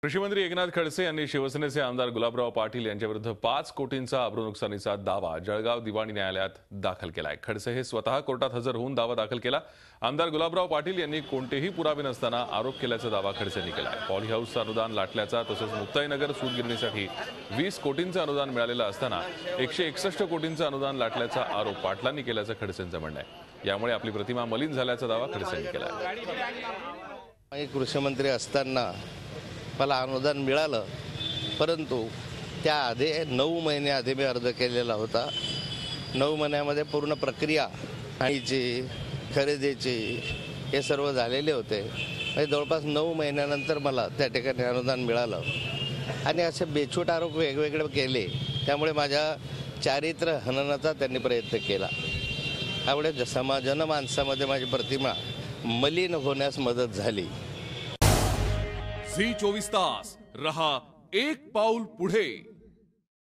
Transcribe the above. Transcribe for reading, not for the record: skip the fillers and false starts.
कृषी मंत्री एकनाथ खडसे यांनी शिवसेनेचे आमदार गुलाबराव पाटील यांच्याविरुद्ध 5 कोटींचा अब्रू नुकसानीचा दावा जळगाव दिवाणी न्यायालयात दाखल केलाय। खडसे हे स्वतः कोर्टात हजर होऊन दावा दाखल केला। आमदार गुलाबराव पाटील यांनी कोणतेही पुरावे नसताना आरोप केल्याचा दावा खडसेंनी केलाय। पॉली हाऊसचं अनुदान लाटल्याचा तसंच मुक्ताईनगर सूतगिरणीसाठी 20 कोटींचं अनुदान मिळालेलं असताना 161 कोटींचं अनुदान लाटल्याचा आरोप पाटलांनी केल्याचं खडसेंचं म्हणणं आहे। यामुळे आपली प्रतिमा मलिन झाल्याचा दावा खडसेंनी केलाय। कृषी मंत्री असताना मला अनुदान मिळालं, परंतु त्याआधी 9 महिने आधी मी अर्ज केलेला होता। 9 महिन्यामध्ये पूर्ण प्रक्रिया आईची खरेदीची हे सर्व झालेले होते। जवळपास 9 महिन्यानंतर मला त्या ठिकाणी अनुदान मिळालं आणि असे बेछूट आरोप वेगवेगळे केले, त्यामुळे माझ्या चारित्र्य हननाचा त्यांनी प्रयत्न केला। त्यामुळे जनमानसामध्ये माझी प्रतिमा मलिन होण्यास मदत झाली। झी 24 तास रहा एक पाऊल पुढे।